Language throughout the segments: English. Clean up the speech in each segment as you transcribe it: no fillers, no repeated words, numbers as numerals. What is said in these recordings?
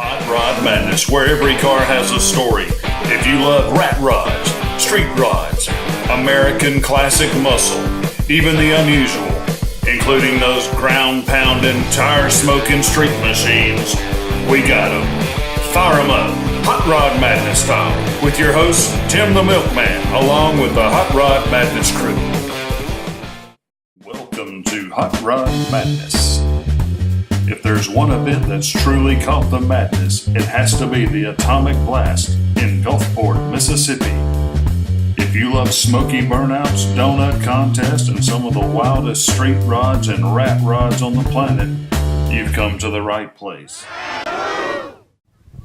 Hot Rod Madness, where every car has a story. If you love rat rods, street rods, American classic muscle, even the unusual, including those ground-pounding, tire-smoking street machines, we got them. Fire 'em up, Hot Rod Madness style, with your host, Tim the Milkman, along with the Hot Rod Madness crew. Welcome to Hot Rod Madness. If there's one event that's truly caught the madness, it has to be the Atomic Blast in Gulfport, Mississippi. If you love smoky burnouts, donut contests, and some of the wildest street rods and rat rods on the planet, you've come to the right place.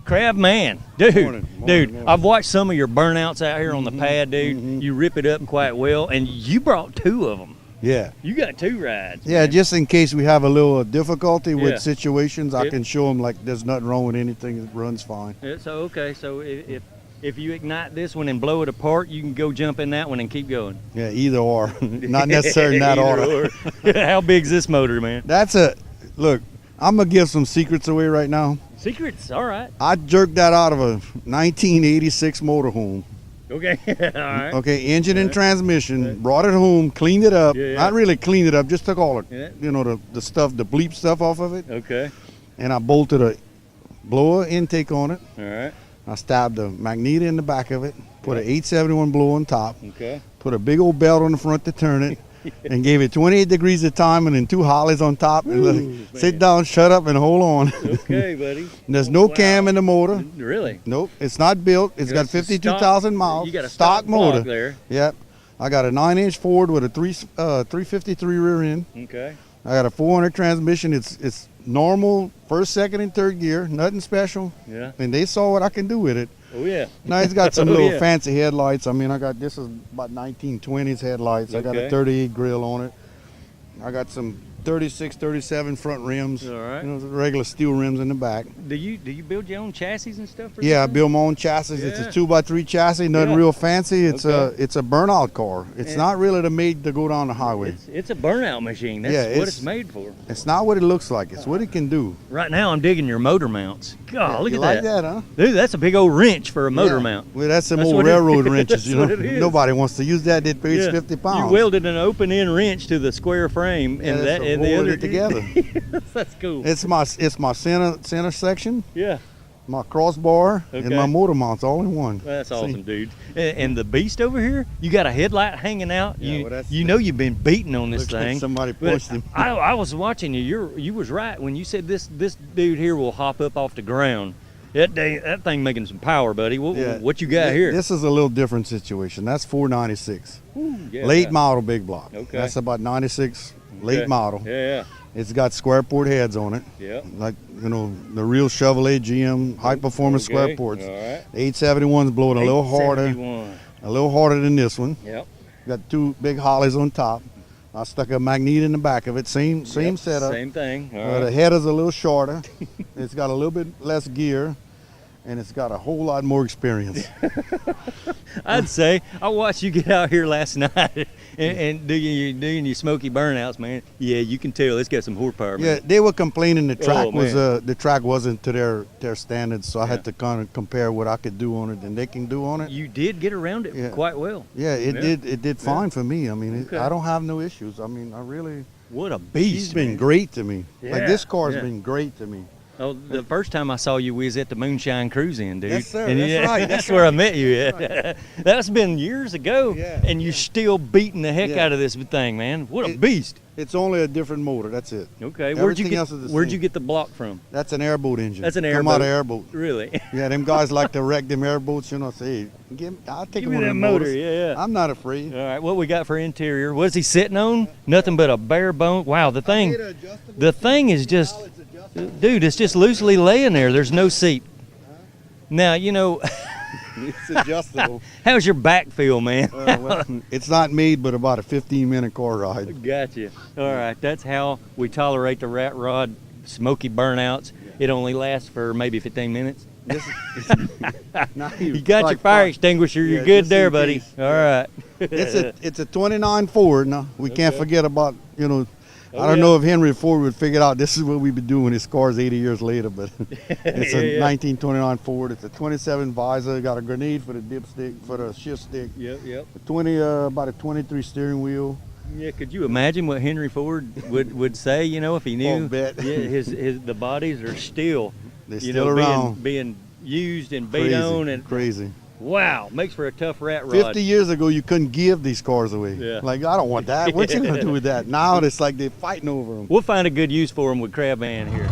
Crab man, dude, I've watched some of your burnouts out here on the pad, dude. You rip it up quite well, and you brought two of them. Yeah. You got two rides. Yeah, man. just in case we have a little difficulty with situations, I Yep. can show them like there's nothing wrong with anything. It runs fine. Yeah, so if you ignite this one and blow it apart, you can go jump in that one and keep going. Yeah, either or. Not necessarily in that order. How big's this motor, man? Look, I'm going to give some secrets away right now. Secrets, all right. I jerked that out of a 1986 motorhome. Okay, all right. Okay, engine and transmission, brought it home, cleaned it up. Yeah. Not really cleaned it up, just took all Yeah. the stuff, the bleep stuff off of it. Okay, And I bolted a blower intake on it. all right. I stabbed a magneto in the back of it, put an 871 blower on top, Okay. put a big old belt on the front to turn it, and gave it 28 degrees of time and then two hollies on top. And let it sit down, shut up, and hold on. Okay, buddy. There's no cam in the motor. Really? Nope, it's not built. It's got That's a 52,000 miles. You got a stock motor. block there. Yep. I got a 9-inch Ford with a 353 rear end. Okay. I got a 400 transmission. It's normal first, second, and third gear. Nothing special. Yeah. And they saw what I can do with it. Oh yeah. Now it's got some Oh, little yeah. fancy headlights. I mean, this is about 1920s headlights. I got Okay. a 38 grill on it. I got some 36, 37 front rims. All right. The regular steel rims in the back. Do you build your own chassis and stuff? For Yeah, I this thing? build my own chassis. It's Yeah. a 2x3 chassis, nothing Yeah. real fancy. It's Okay. a burnout car. It's Yeah. not really made to go down the highway. It's a burnout machine. That's Yeah, what it's- it's made for. It's not what it looks like. It's what it can do. Right now, I'm digging your motor mounts. God, look you at like that. that, huh? Dude, that's a big old wrench for a motor Yeah. mount. Well, that's some That's old what it- railroad wrenches, you that's know. what it is. Nobody wants to use that. It weighs Yeah. 50 pounds. You welded an open end wrench to the square frame, Yeah, and that's that to and the hold other it together. That's cool. It's my center section, Yeah, my crossbar, and Okay. my motor mounts all in one. that's See? awesome, dude. And the beast over here, you got a headlight hanging out. Yeah, you well, that's- you know you've been beating on this Looks like thing. somebody But punched him. I was watching you. You was right when you said this dude here will hop up off the ground. That thing making some power, buddy. What you got here? This is a little different situation. That's 496. Ooh, yeah, Late yeah. model big block. Okay. That's about 96 late Okay. model. Yeah, It's got square port heads on it. yeah. Like, the real Chevrolet GM high performance Okay. square ports. All right. 871's blowing a little harder. 871. Than this one. Yep. Got two big hollies on top. I stuck a magnet in the back of it. Same Yep, setup. Same thing. All The right. head is a little shorter. It's got a little bit less gear, and it's got a whole lot more experience. I'd say I watched you get out here last night and doing your smoky burnouts, man. Yeah, you can tell it's got some horsepower, Yeah, man. they were complaining the track man. the track wasn't to their standards, so I had to kind of compare what I could do on it and they can do on it. You did get around it Yeah. quite well. Yeah, it did fine for me. I mean, Okay. I don't have no issues. I mean, I really. What a He's beast, been man. great to me. Yeah, Like this car's yeah. been great to me. Oh, the first time I saw you, we was at the Moonshine Cruise In, dude. Yes, sir. And That's yeah, right. That's where I met you at. That's been years ago, Yeah, and you're still beating the heck Yeah. out of this thing, man. What a It- beast. It's only a different motor. That's it. Okay, Everything else is the where'd same. you get the block from? That's an airboat engine. That's an Come out of airboat. airboat. Really? Yeah, them guys like to wreck them airboats. You know, say, I'll take Give me one of that them motor. motors. Yeah. I'm not afraid. All right, what we got for interior? What's he sitting on? Nothing but a bare bone. Wow, the thing is just, dude, it's just loosely laying there. There's no seat. Now, It's adjustable. how's your back feel, man? Well, it's not made but about a 15-minute car ride. Gotcha. All right, that's how we tolerate the rat rod smoky burnouts. It only lasts for maybe 15 minutes. You got your fire extinguisher. You're Yeah, good just there, in buddy. case. All right. It's a 29 Ford. Now we can't Okay. forget about I don't know if Henry Ford would figure out this is what we've been doing. His car's 80 years later, but it's a 1929 Ford. It's a 27 visor. Got a grenade for the dipstick, for the shift stick. Yep. About a 23 steering wheel. Yeah, could you imagine what Henry Ford would say, if he knew? Oh, bet. Yeah, the bodies are still, They're still around. being used and beat on. And Crazy. wow, makes for a tough rat rod. 50 years ago, you couldn't give these cars away. Yeah. Like, I don't want that. What you gonna do with that? Now it's like they're fighting over them. We'll find a good use for them with Crab Man here.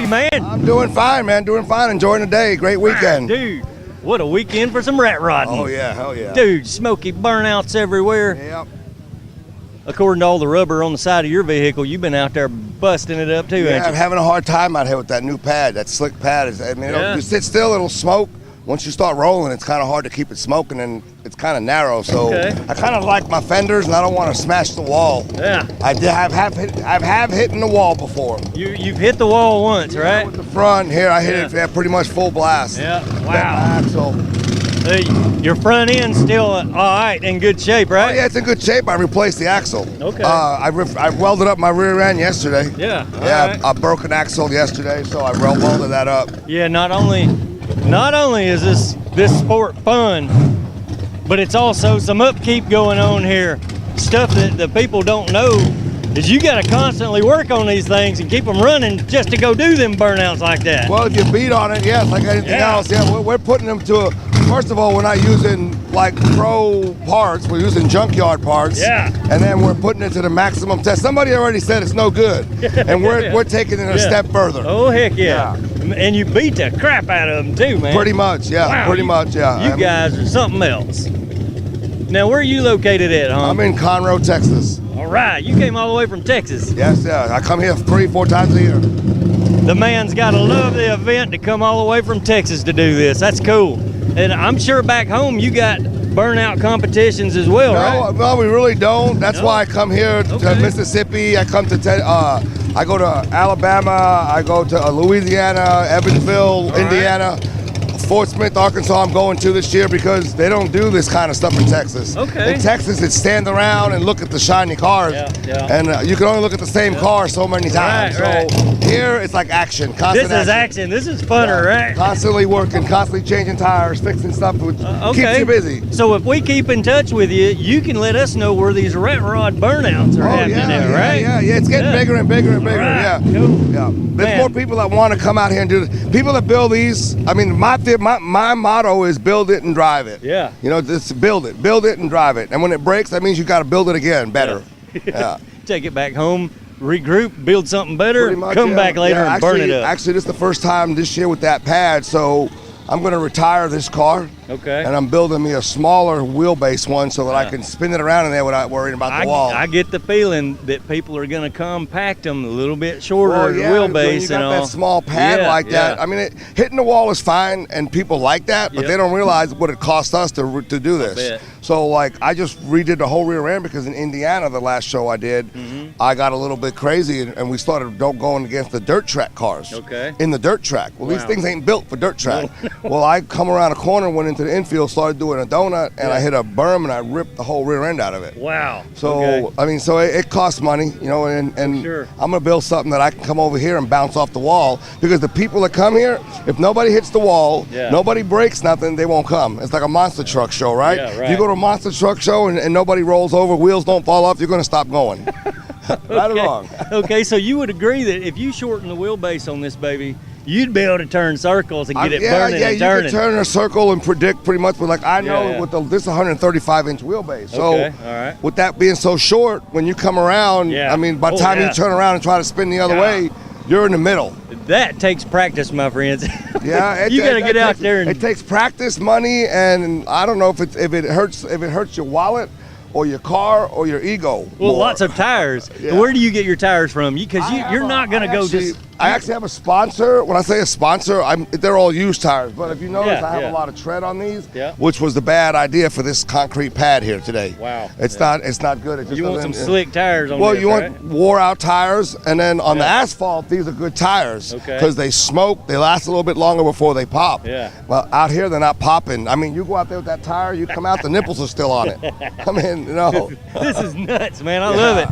Man, I'm doing fine, man. Doing fine. Enjoying the day. Great weekend. Dude, what a weekend for some rat rodding. Oh, yeah. Hell yeah. Dude, smoky burnouts everywhere. Yep. According to all the rubber on the side of your vehicle, you've been out there busting it up too, Yeah, ain't I'm you? having a hard time out here with that new pad. That slick pad. Yeah. You sit still, it'll smoke. Once you start rolling, it's kind of hard to keep it smoking, and it's kind of narrow. So Okay. I kind of like my fenders, and I don't want to smash the wall. Yeah. I have hit the wall before. You've hit the wall once, right? With the front here, I hit it at pretty much full blast. Yeah. Bent my Wow. axle. Your front end's still all right, in good shape, Oh, right? yeah, it's in good shape. I replaced the axle. Okay. I welded up my rear end yesterday. Yeah. Yeah, all right. I broke an axle yesterday, so I welded that up. Yeah. Not only is this sport fun, but it's also some upkeep going on here. Stuff that the people don't know is you got to constantly work on these things and keep them running just to go do them burnouts like that. Well, if you beat on it, yes, like anything else, we're putting them to first of all, we're not using like pro parts, we're using junkyard parts. Yeah. And then we're putting it to the maximum test. Somebody already said it's no good, and we're taking it a step further. Oh, heck yeah. And you beat the crap out of them too, man. Pretty much, yeah. Wow, Pretty much, yeah. You guys are something else. Now, where are you located at, huh? I'm in Conroe, Texas. All right, you came all the way from Texas. Yes, yeah. I come here 3-4 times a year. The man's got to love the event to come all the way from Texas to do this. That's cool. And I'm sure back home you got burnout competitions as well, right? No, we really don't. That's No? why I come here to Okay. Mississippi. I come to I go to Alabama. I go to Louisiana, Evansville, right. Indiana. Fort Smith, Arkansas, I'm going to this year because they don't do this kind of stuff in Texas. Okay. In Texas, it's stand around and look at the shiny cars. Yeah. And you can only look at the same car so many times. Right. So here, it's like action, constant This is action. This is funner, right? Constantly working, constantly changing tires, fixing stuff, which keeps you busy. So if we keep in touch with you, you can let us know where these rat rod burnouts are happening at, right? Yeah, it's getting bigger and bigger and bigger. Right, Yeah, cool. yeah. There's Man. more people that want to come out here and do this. People that build these. I mean, my motto is build it and drive it. Yeah. You know, just build it and drive it. And when it breaks, that means you got to build it again, better. Yeah. Take it back home, regroup, build something better, Pretty much, come yeah. back later Yeah, and burn it up. Actually, this is the first time this year with that pad, so I'm going to retire this car. Okay. And I'm building me a smaller wheelbase one so that I Yeah. can spin it around in there without worrying about the wall. I get the feeling that people are going to compact them a little bit shorter Well, yeah, when wheelbase you got and all. that small pad Yeah, like that. yeah. I mean, hitting the wall is fine, and people like that, but Yep. they don't realize what it cost us to do this. bet. So, like, I just redid the whole rear end because in Indiana, the last show I did, Mm-hmm. I got a little bit crazy, and we started going against the dirt track cars. Okay. In the dirt track. Well, these Wow. things ain't built for dirt track. Well, I come around a corner, went into the infield, started doing a donut, and I hit a berm, and I ripped the whole rear end out of it. Wow. So Okay. I mean, so it costs money, you know, and Sure. I'm gonna build something that I can come over here and bounce off the wall because the people that come here, if nobody hits the wall, Yeah. nobody breaks nothing, they won't come. It's like a monster truck show, right? Yeah, right. If you go to a monster truck show and nobody rolls over, wheels don't fall off, you're gonna stop going. Right or Okay. wrong? Okay, so you would agree that if you shorten the wheelbase on this baby, you'd be able to turn circles and get it burning and you turning. can turn in a circle and predict pretty much, but like I know Yeah. with this 135-inch wheelbase. So Okay, all right. with that being so short, when you come around, Yeah. I mean, by the Oh, time yeah. you turn around and try to spin the other Yeah. way, you're in the middle. That takes practice, my friends. Yeah, you got to get out takes, there and it takes practice, money, and I don't know if it hurts your wallet or your car or your ego. well, more. lots of tires. Yeah. Where do you get your tires from? Because I you're have not going to go actually- just. I actually have a sponsor. When I say a sponsor, they're all used tires. But if you notice, Yeah, I have yeah. a lot of tread on these, Yeah. which was the bad idea for this concrete pad here today. Wow. It's Yeah. not good. It just You want some doesn't- slick tires on Well, this, you right? want wore out tires, and then on the Yeah. asphalt, these are good tires Okay. because they smoke. They last a little bit longer before they pop. Yeah. Well, out here they're not popping. I mean, you go out there with that tire, you come out, the nipples are still on it. I mean, no. This is nuts, man. I love it.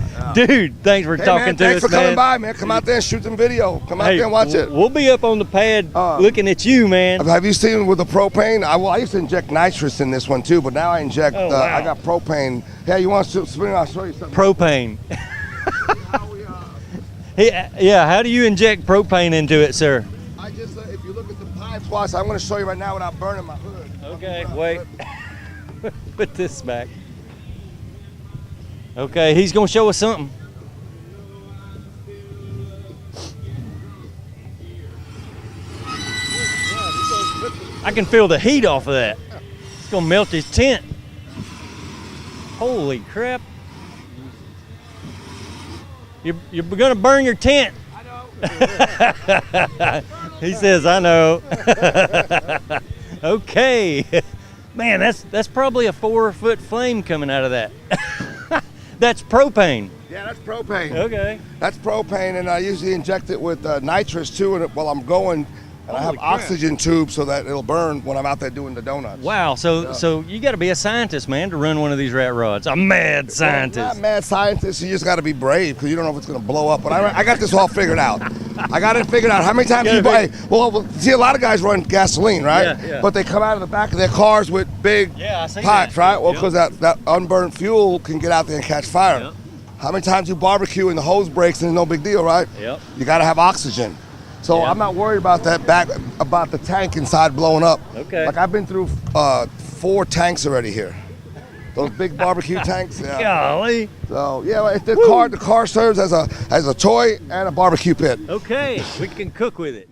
Dude, thanks for Hey, talking man, to thanks us, for coming man. by, man. Come out there and shoot some video. Come out there and watch it. We'll be up on the pad looking at you, man. Have you seen with the propane? I used to inject nitrous in this one too, but now I inject. Oh, wow. I got propane. Hey, you want to spin? I'll show you something. Propane. Yeah, how do you inject propane into it, sir? I just, if you look at the pipes, watch. I'm going to show you right now without burning my hood. Okay, wait. Put this back. Okay, he's gonna show us something. I can feel the heat off of that. It's gonna melt his tent. Holy crap. You're gonna burn your tent. He says, I know. Okay. Man, that's probably a 4-foot flame coming out of that. That's propane. Yeah, that's propane. Okay. That's propane, and I usually inject it with nitrous too, and while I'm going, and I have Holy crap. oxygen tubes so that it'll burn when I'm out there doing the donuts. Wow. So you got to be a scientist, man, to run one of these rat rods. A mad Well, scientist. not mad scientist. You just got to be brave because you don't know if it's going to blow up. But I got this all figured out. I got it figured out. How many times Yeah, you buy? Well, see, a lot of guys run gasoline, right? Yeah, yeah. But they come out of the back of their cars with big Yeah, I see pipes, that. right? Well, Yep. because that unburned fuel can get out there and catch fire. Yep. How many times you barbecue and the hose breaks and it's no big deal, right? Yep. You got to have oxygen. So Yeah. I'm not worried about about the tank inside blowing up. Okay. Like I've been through 4 tanks already here. Those big barbecue tanks. Yeah. Golly. So yeah, well, the car serves as a toy and a barbecue pit. Okay, we can cook with it.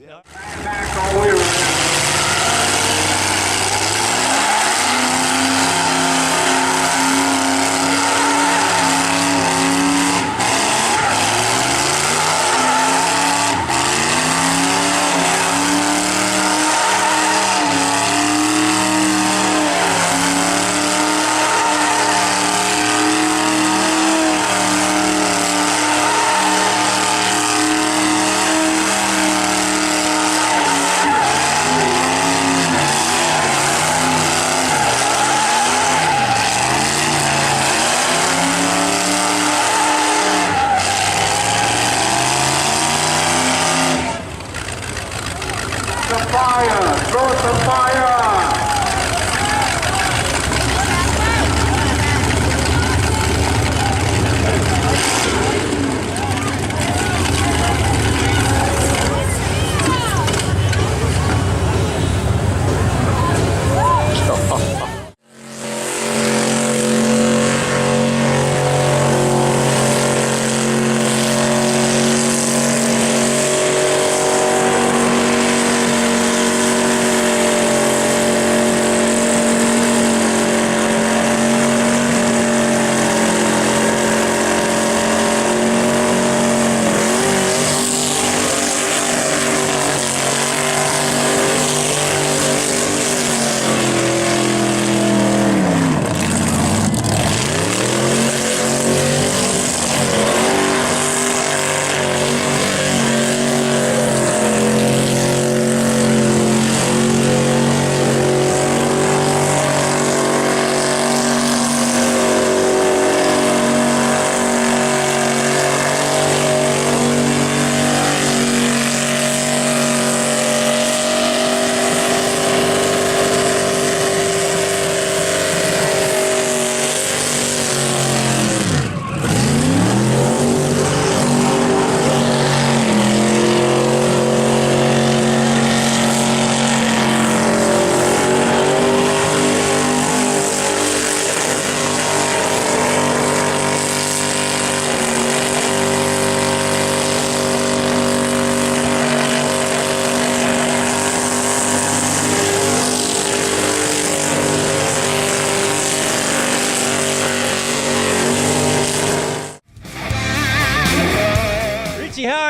The fire! Throw the fire!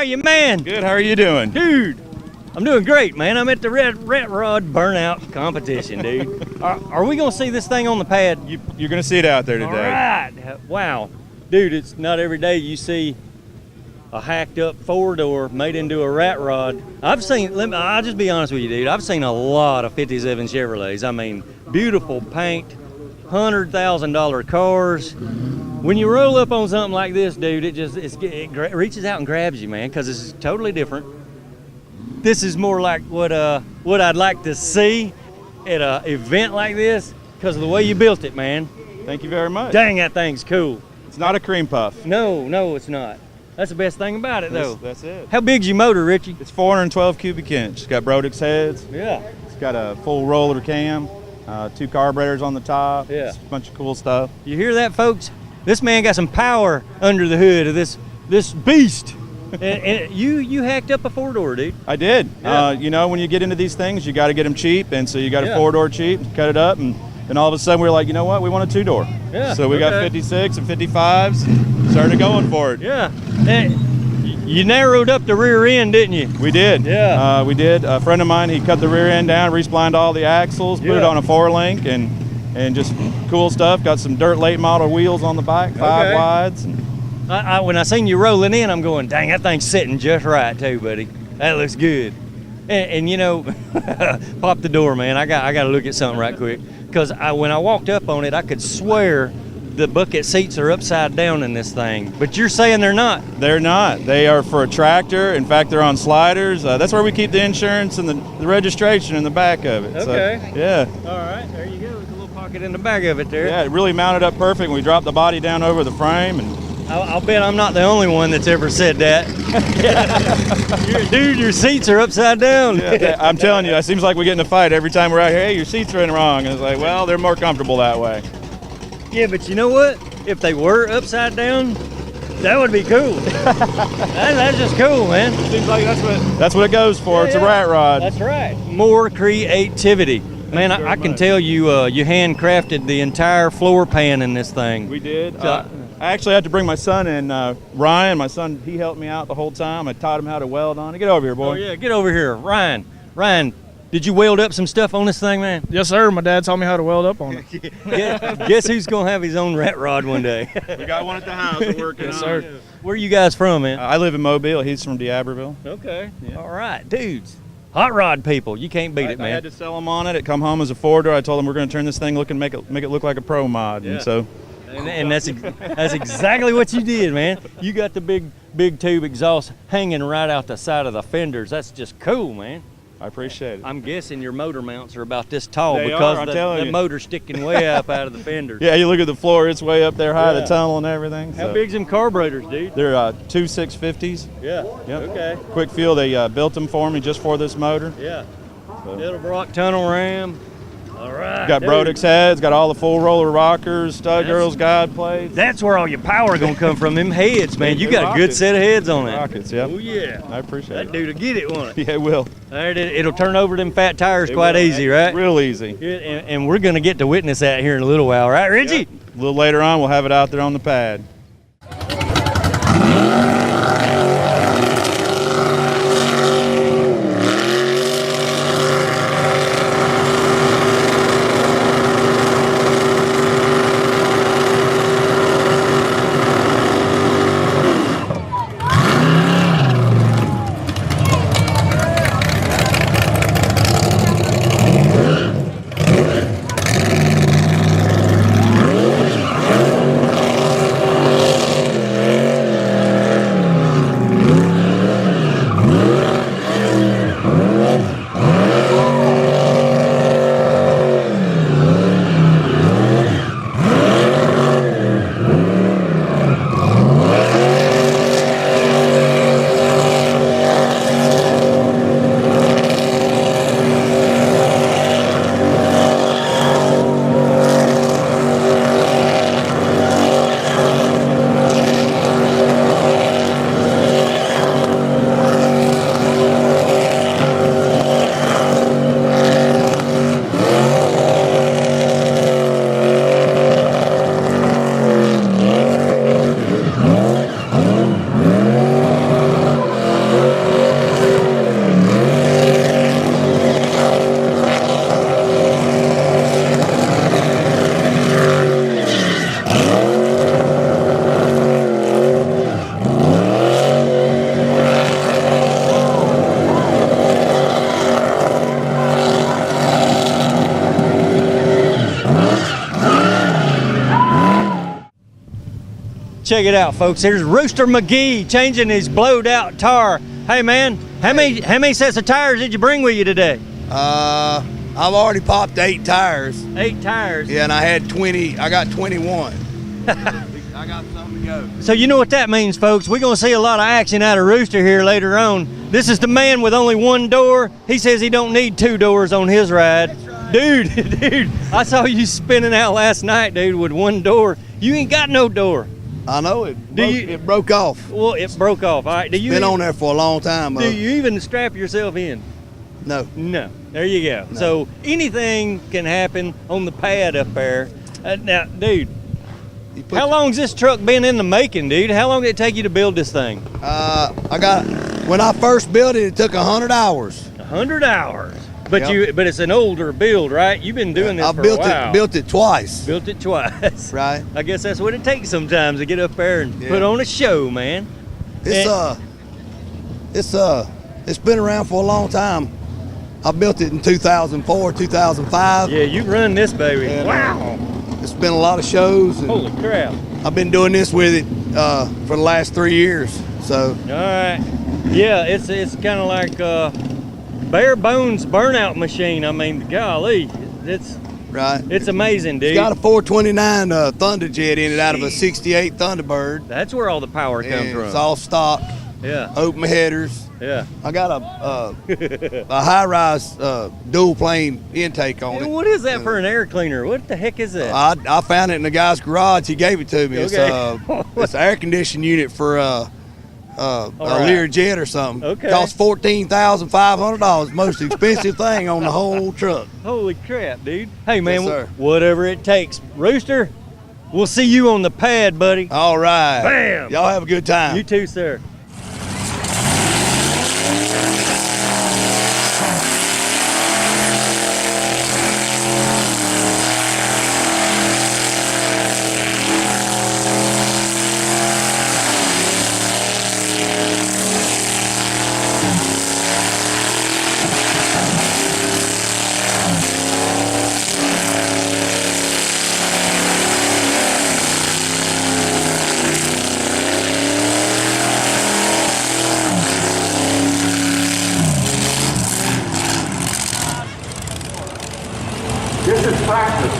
are you, man? Good. How are you doing? Dude, I'm doing great, man. I'm at the Rat Rod Burnout competition, dude. Are we going to see this thing on the pad? You're going to see it out there All today. right. Wow. Dude, it's not every day you see a hacked up 4-door made into a rat rod. I'll just be honest with you, dude. I've seen a lot of 57 Chevrolets. I mean, beautiful paint, $100,000 cars. When you roll up on something like this, dude, it reaches out and grabs you, man, because it's totally different. This is more like what I'd like to see at an event like this because of the way you built it, man. Thank you very much. Dang, that thing's cool. It's not a cream puff. No, it's not. That's the best thing about it, though. That's it. How big's your motor, Richie? It's 412 cubic inch. It's got Brodix heads. Yeah. It's got a full roller cam, 2 carburetors on the top. Yeah. It's a bunch of cool stuff. You hear that, folks? This man got some power under the hood of this beast. and you hacked up a 4-door, dude. I did. Yeah. You know, when you get into these things, you got to get them cheap, and so you got a Yeah. 4-door cheap, cut it up, and all of a sudden we were like, you know what? We want a 2-door. Yeah, So we got okay. 56 and 55s, and started going for it. Yeah. And you narrowed up the rear end, didn't you? We did. Yeah. We did. A friend of mine, he cut the rear end down, resplined all the axles, put it Yeah. on a 4-link, and just cool stuff. Got some dirt late model wheels on the back, 5 Okay. wides. And When I seen you rolling in, I'm going, dang, that thing's sitting just right too, buddy. That looks good. And you know, pop the door, man. I got to look at something right quick. Because when I walked up on it, I could swear the bucket seats are upside down in this thing. But you're saying they're not. they're not. They are for a tractor. In fact, they're on sliders. That's where we keep the insurance and the registration in the back of it. Okay. So, yeah. All right, there you go. There's a little pocket in the back of it there. Yeah, it really mounted up perfect. We dropped the body down over the frame, and I'll bet I'm not the only one that's ever said that. Dude, your seats are upside down. yeah, I'm telling you, it seems like we get in a fight every time we're out here. Hey, your seats are in wrong. And it's like, well, they're more comfortable that way. Yeah, but you know what? If they were upside down, that would be cool. That's just cool, man. Seems like that's what it goes for. It's a Yeah. rat rod. That's right. More creativity. Man, you very I can much. tell you handcrafted the entire floor pan in this thing. We did. So- I actually had to bring my son in. Ryan, my son, he helped me out the whole time. I taught him how to weld on it. Get over here, boy. Oh, yeah, get over here. Ryan, did you weld up some stuff on this thing, man? Yes, sir. My dad taught me how to weld up on it. Guess who's going to have his own rat rod one day? We got one at the house. We're working Yes, on sir. it. Where are you guys from, man? I live in Mobile. He's from D'Iberville. Okay. All right, dudes. Hot rod people. You can't beat it, I man. had to sell him on it. It come home as a 4-door. I told him we're going to turn this thing make it look like a pro mod. Yeah. And so And that's exactly what you did, man. You got the big tube exhaust hanging right out the side of the fenders. That's just cool, man. I appreciate it. I'm guessing your motor mounts are about this tall They because are, I'm telling the you. motor's sticking way up out of the fenders. Yeah, you look at the floor. It's way up there high, Yeah. the tunnel and everything. How so. big's them carburetors, dude? They're 2 650s. Yeah. Yep. Okay. Quick Fuel, they built them for me just for this motor. Yeah. Edelbrock tunnel ram. All right. Got dude. Brodix heads, got all the full roller rockers, stud That's- girls, guide plates. That's where all your power gonna come from. Them heads, man. You got a good Rockets. set of heads on that. Rockets, yep. Oh yeah. I appreciate That it. dude'll get it, won't it? Yeah, it will. There it'll turn over them fat tires It quite will. easy, right? Real easy. Yeah, and we're gonna get to witness that here in a little while, right, Richie? A little later on, we'll have it out there on the pad. Check it out, folks. Here's Rooster McGee changing his blowed out tar. Hey, man, how many sets of tires did you bring with you today? I've already popped 8 tires. 8 tires. Yeah, and I had 20. I got 21. I got some to go. So you know what that means, folks. We're going to see a lot of action out of Rooster here later on. This is the man with only 1 door. He says he don't need 2 doors on his ride. That's right. Dude, I saw you spinning out last night, dude, with 1 door. You ain't got no door. I know it. It broke off. Well, it broke off. All right. Been on there for a long time. Do you even strap yourself in? No. No. There you go. No. So anything can happen on the pad up there. Now, dude, how long's this truck been in the making, dude? How long did it take you to build this thing? When I first built it, it took 100 hours. 100 hours. But yep. But it's an older build, right? You've been doing this for a while. I built it twice. Built it twice. Right. I guess that's what it takes sometimes to get up there and put on a show, man. It's been around for a long time. I built it in 2004, 2005. Yeah, you run this baby. And, wow. It's been a lot of shows. And holy crap. I've been doing this with it for the last 3 years. So. All right. Yeah, it's kind of like bare bones burnout machine. I mean, golly, it's right. It's amazing, dude. It's got a 429 Thunderjet in it out of a 68 Thunderbird. That's where all the power comes from. It's all stock. Yeah. Open headers. Yeah. I got a high-rise dual plane intake on it. What is that for an air cleaner? What the heck is that? I found it in the guy's garage. He gave it to me. Okay. It's an air conditioning unit for a Learjet or something. Okay. Cost $14,500. Most expensive thing on the whole truck. Holy crap, dude. Hey, man, Yes, sir. Whatever it takes. Rooster, we'll see you on the pad, buddy. All right. Bam. Y'all have a good time. You too, sir. This is practice.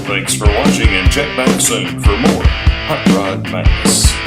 Thanks for watching and check back soon for more Hot Rod Madness.